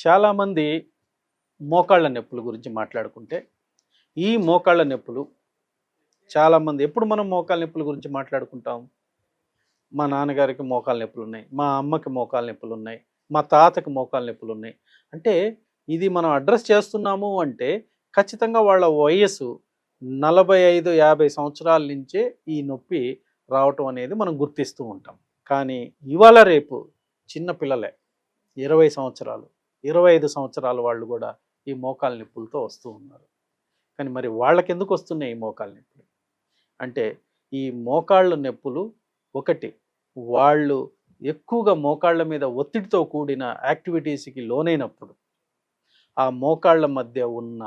చాలామంది మోకాళ్ళ నొప్పుల గురించి మాట్లాడుకుంటే, ఈ మోకాళ్ళ నొప్పులు చాలామంది ఎప్పుడు మనం మోకాళ్ళ నొప్పుల గురించి మాట్లాడుకుంటాం? మా నాన్నగారికి మోకాళ్ళ నొప్పులున్నాయి, మా అమ్మకి మోకాళ్ళ నొప్పులున్నాయి, మా తాతకి మోకాళ్ళ నొప్పులున్నాయి. అంటే ఇది మనం అడ్రెస్ చేస్తున్నాము అంటే ఖచ్చితంగా వాళ్ళ వయస్సు 45, 50 సంవత్సరాల నుంచే ఈ నొప్పి రావటం అనేది మనం గుర్తిస్తూ ఉంటాం. కానీ ఇవాళ రేపు చిన్న పిల్లలే 20 సంవత్సరాలు, 25 సంవత్సరాల వాళ్ళు కూడా ఈ మోకాళ్ళ నొప్పులతో వస్తూ ఉన్నారు. కానీ మరి వాళ్ళకెందుకు వస్తున్నాయి ఈ మోకాళ్ళ నొప్పులు? అంటే ఈ మోకాళ్ళ నొప్పులు ఒకటి, వాళ్ళు ఎక్కువగా మోకాళ్ళ మీద ఒత్తిడితో కూడిన యాక్టివిటీస్‌కి లోనైనప్పుడు, ఆ మోకాళ్ళ మధ్య ఉన్న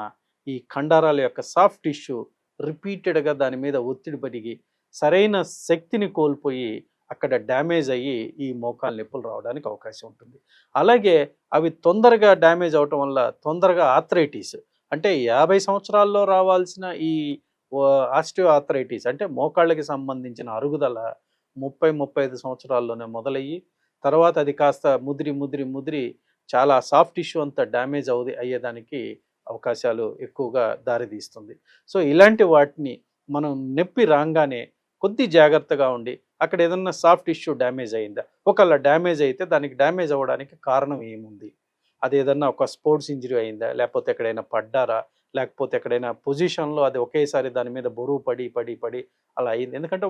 ఈ కండరాల యొక్క సాఫ్ట్ టిష్యూ రిపీటెడ్‌గా దాని మీద ఒత్తిడి పడి సరైన శక్తిని కోల్పోయి అక్కడ డ్యామేజ్ అయ్యి ఈ మోకాళ్ళ నొప్పులు రావడానికి అవకాశం ఉంటుంది. అలాగే అవి తొందరగా డ్యామేజ్ అవ్వటం వల్ల తొందరగా ఆర్థరైటిస్, అంటే 50 సంవత్సరాల్లో రావాల్సిన ఈ ఆస్టియో ఆర్థరైటిస్ అంటే మోకాళ్ళకి సంబంధించిన అరుగుదల 30, 35 సంవత్సరాల్లోనే మొదలయ్యి తర్వాత అది కాస్త ముదిరి చాలా సాఫ్ట్ టిష్యూ అంతా డ్యామేజ్ అయ్యేదానికి అవకాశాలు ఎక్కువగా దారితీస్తుంది. సో ఇలాంటి వాటిని మనం నొప్పి రాగానే కొద్ది జాగ్రత్తగా ఉండి అక్కడ ఏదన్నా సాఫ్ట్ టిష్యూ డ్యామేజ్ అయిందా, ఒకవేళ డ్యామేజ్ అయితే దానికి డ్యామేజ్ అవ్వడానికి కారణం ఏముంది, అది ఏదన్నా ఒక స్పోర్ట్స్ ఇంజరీ అయిందా, లేకపోతే ఎక్కడైనా పడ్డారా, లేకపోతే ఎక్కడైనా పొజిషన్లో అది ఒకేసారి దాని మీద బరువు పడి అలా అయింది. ఎందుకంటే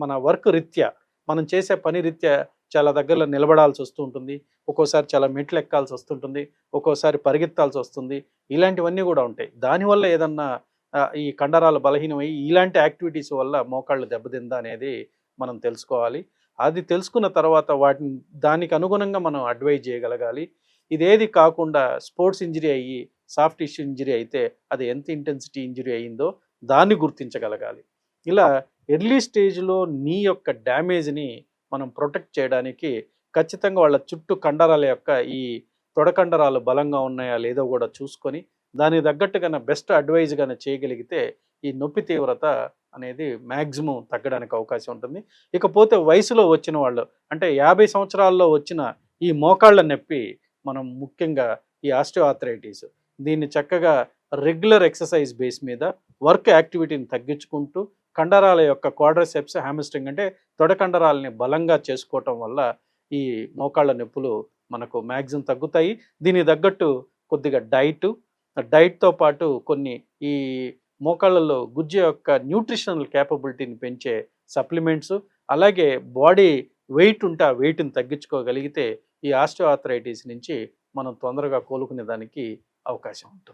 మన వర్క్ రీత్యా మనం చేసే పని రీత్యా చాలా దగ్గరలో నిలబడాల్సి వస్తూ ఉంటుంది, ఒక్కోసారి చాలా మెట్లు ఎక్కాల్సి వస్తుంటుంది, ఒక్కోసారి పరిగెత్తాల్సి వస్తుంది. ఇలాంటివన్నీ కూడా ఉంటాయి. దానివల్ల ఏదన్నా ఈ కండరాలు బలహీనమయ్యి ఇలాంటి యాక్టివిటీస్ వల్ల మోకాళ్ళు దెబ్బతిందా అనేది మనం తెలుసుకోవాలి. అది తెలుసుకున్న తర్వాత దానికి అనుగుణంగా మనం అడ్వైజ్ చేయగలగాలి. ఇదేది కాకుండా స్పోర్ట్స్ ఇంజరీ అయ్యి సాఫ్ట్ టిష్యూ ఇంజరీ అయితే అది ఎంత ఇంటెన్సిటీ ఇంజరీ అయిందో దాన్ని గుర్తించగలగాలి. ఇలా ఎర్లీ స్టేజ్‌లో నీ యొక్క డ్యామేజ్‌ని మనం ప్రొటెక్ట్ చేయడానికి ఖచ్చితంగా వాళ్ళ చుట్టూ కండరాల యొక్క ఈ తొడ కండరాలు బలంగా ఉన్నాయా లేదో కూడా చూసుకొని దానికి తగ్గట్టుగా బెస్ట్ అడ్వైజ్ గాని చేయగలిగితే ఈ నొప్పి తీవ్రత అనేది మ్యాక్సిమం తగ్గడానికి అవకాశం ఉంటుంది. ఇకపోతే వయసులో వచ్చిన వాళ్ళు అంటే 50 సంవత్సరాల్లో వచ్చిన ఈ మోకాళ్ళ నొప్పి మనం ముఖ్యంగా ఈ ఆస్టియోఆర్థరైటిస్ దీన్ని చక్కగా రెగ్యులర్ ఎక్సర్సైజ్ బేస్ మీద వర్క్ యాక్టివిటీని తగ్గించుకుంటూ కండరాల యొక్క క్వాడ్రిసెప్స్ హామ్స్ట్రింగ్ అంటే తొడ కండరాలని బలంగా చేసుకోవటం వల్ల ఈ మోకాళ్ళ నొప్పులు మనకు మ్యాక్సిమం తగ్గుతాయి. దీనికి తగ్గట్టు కొద్దిగా డైట్‌తో పాటు కొన్ని ఈ మోకాళ్ళలో గుజ్జు యొక్క న్యూట్రిషనల్ క్యాపబిలిటీని పెంచే సప్లిమెంట్స్, అలాగే బాడీ వెయిట్ ఉంటే ఆ వెయిట్‌ని తగ్గించుకోగలిగితే ఈ ఆస్టియోఆర్థరైటిస్ నుంచి మనం తొందరగా కోలుకునే దానికి అవకాశం ఉంటుంది.